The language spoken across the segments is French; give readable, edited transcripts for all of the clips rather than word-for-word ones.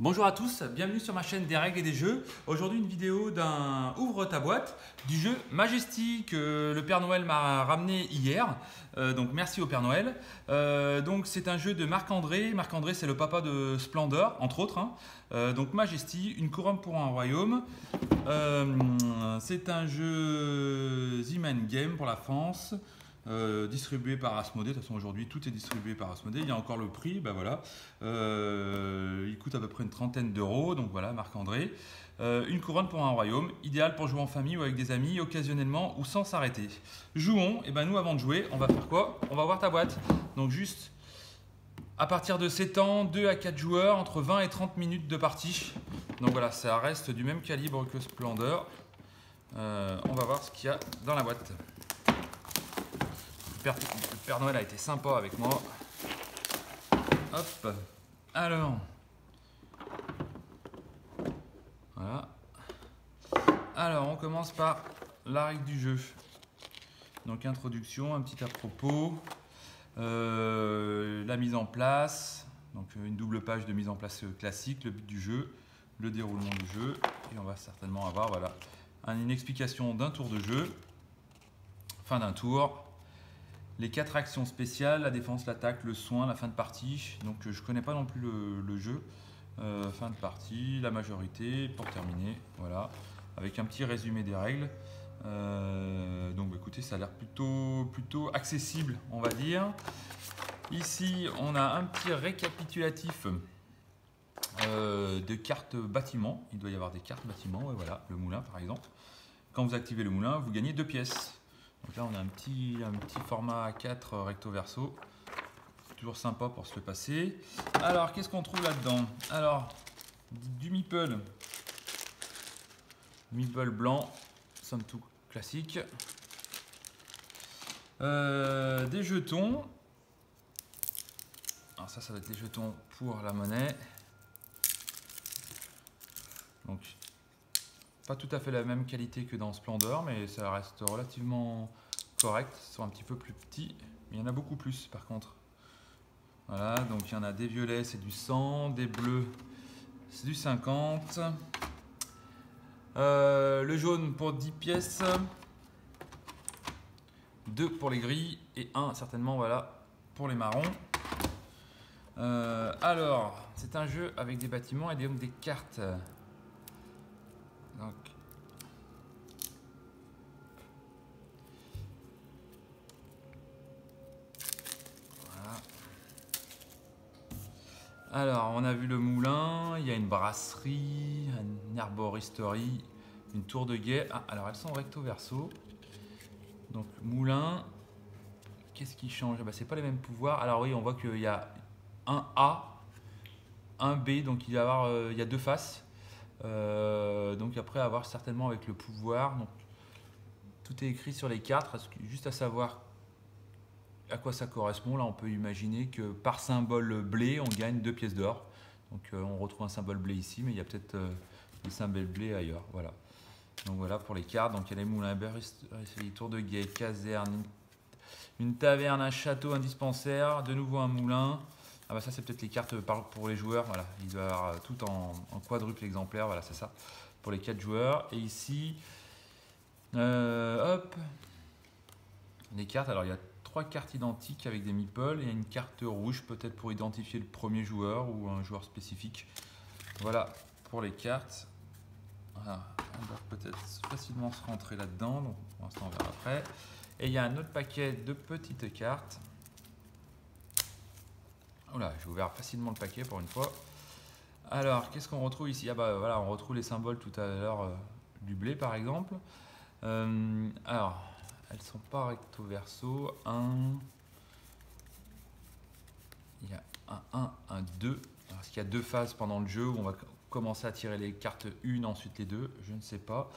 Bonjour à tous, bienvenue sur ma chaîne des règles et des jeux. Aujourd'hui une vidéo d'un ouvre ta boîte du jeu Majesty que le Père Noël m'a ramené hier. Donc merci au Père Noël. Donc c'est un jeu de Marc-André. Marc-André c'est le papa de Splendor entre autres. Donc Majesty, une couronne pour un royaume. C'est un jeu The Game pour la France. Distribué par Asmodée. De toute façon aujourd'hui tout est distribué par Asmodée. Il y a encore le prix, ben voilà. Il coûte à peu près une trentaine d'euros, donc voilà, Marc-André. Une couronne pour un royaume, idéal pour jouer en famille ou avec des amis, occasionnellement ou sans s'arrêter. Jouons, et ben nous avant de jouer, on va faire quoi? On va voir ta boîte. Donc juste à partir de 7 ans, 2 à 4 joueurs, entre 20 et 30 minutes de partie. Donc voilà, ça reste du même calibre que Splendor. On va voir ce qu'il y a dans la boîte. Le Père Noël a été sympa avec moi. Hop. Alors. Voilà. Alors, on commence par la règle du jeu. Donc, introduction, un petit à propos. La mise en place. Donc, une double page de mise en place classique. Le but du jeu. Le déroulement du jeu. Et on va certainement avoir voilà, une explication d'un tour de jeu. Fin d'un tour. Les 4 actions spéciales, la défense, l'attaque, le soin, la fin de partie. Donc je ne connais pas non plus le jeu. Fin de partie, la majorité, pour terminer. Voilà, avec un petit résumé des règles. Donc écoutez, ça a l'air plutôt accessible, on va dire. Ici, on a un petit récapitulatif de cartes bâtiment. Il doit y avoir des cartes bâtiment, ouais, voilà, le moulin par exemple. Quand vous activez le moulin, vous gagnez 2 pièces. Donc là on a un petit format A4 recto verso, toujours sympa pour se le passer. Alors qu'est-ce qu'on trouve là-dedans? Alors du meeple blanc, somme toute classique. Des jetons. Alors ça va être des jetons pour la monnaie. Donc pas tout à fait la même qualité que dans Splendor, mais ça reste relativement correct. Ils sont un petit peu plus petits, mais il y en a beaucoup plus par contre. Voilà, donc il y en a des violets, c'est du 100, des bleus, c'est du 50. Le jaune pour 10 pièces, 2 pour les gris et 1 certainement voilà, pour les marrons. Alors, c'est un jeu avec des bâtiments et donc des cartes. Donc, voilà. Alors, on a vu le moulin, il y a une brasserie, une herboristerie, une tour de guet. Ah, alors elles sont recto verso. Donc, moulin, qu'est-ce qui change? Ah bah, c'est pas les mêmes pouvoirs. Alors oui, on voit qu'il y a un A, un B, donc il y a 2 faces. Donc après avoir certainement avec le pouvoir, donc tout est écrit sur les cartes, juste à savoir à quoi ça correspond. Là on peut imaginer que par symbole blé on gagne 2 pièces d'or. Donc on retrouve un symbole blé ici, mais il y a peut-être des symboles blé ailleurs. Voilà. Donc voilà pour les cartes. Donc il y a les moulins, les tours de guet, caserne, une taverne, un château, un dispensaire, de nouveau un moulin. Ah bah ça c'est peut-être les cartes pour les joueurs, voilà, il doit y avoir tout en quadruple exemplaire, voilà c'est ça, pour les 4 joueurs. Et ici, hop, les cartes, alors il y a 3 cartes identiques avec des meeples, et une carte rouge peut-être pour identifier le premier joueur ou un joueur spécifique. Voilà pour les cartes. Voilà, on doit peut-être facilement se rentrer là-dedans, donc pour l'instant on verra après. Et il y a un autre paquet de petites cartes. Voilà, j'ai ouvert facilement le paquet pour une fois. Alors, qu'est-ce qu'on retrouve ici? Ah bah voilà, on retrouve les symboles tout à l'heure du blé par exemple. Alors, elles sont pas recto verso. Il y a un 2. Parce qu'il y a 2 phases pendant le jeu où on va commencer à tirer les cartes une, ensuite les 2. Je ne sais pas.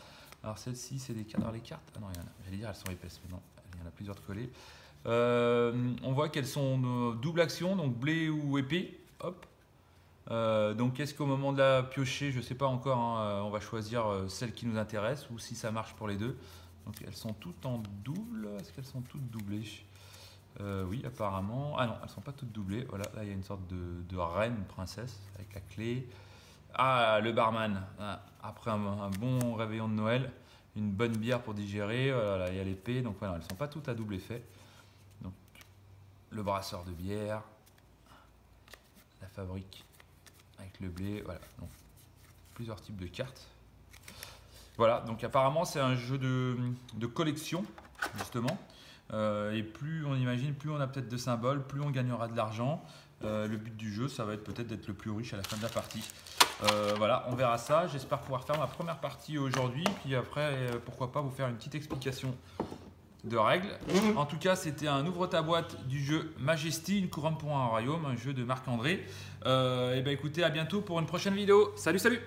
Alors celle-ci, c'est des cartes. Alors les cartes, ah non, il y en a. J'allais dire elles sont épaisses, mais non, il y en a plusieurs de collées. On voit qu'elles sont double action, donc blé ou épée. Hop. Donc est-ce qu'au moment de la piocher, je ne sais pas encore, hein, on va choisir celle qui nous intéresse ou si ça marche pour les 2. Donc elles sont toutes en double. Est-ce qu'elles sont toutes doublées? Oui, apparemment. Ah non, elles ne sont pas toutes doublées. Voilà, là il y a une sorte de reine, une princesse avec la clé. Ah, le barman, après un bon réveillon de Noël, une bonne bière pour digérer, voilà, il y a l'épée, donc voilà, elles ne sont pas toutes à double effet. Donc, le brasseur de bière, la fabrique avec le blé, voilà, donc plusieurs types de cartes. Voilà, donc apparemment c'est un jeu de collection, justement. Et plus on imagine, plus on a peut-être de symboles, plus on gagnera de l'argent. Le but du jeu, ça va être peut-être d'être le plus riche à la fin de la partie. Voilà, on verra ça. J'espère pouvoir faire ma première partie aujourd'hui. Puis après, pourquoi pas vous faire une petite explication de règles. En tout cas, c'était un ouvre-ta-boîte du jeu Majesty, une couronne pour un royaume, un jeu de Marc-André. Et ben écoutez, à bientôt pour une prochaine vidéo. Salut, salut!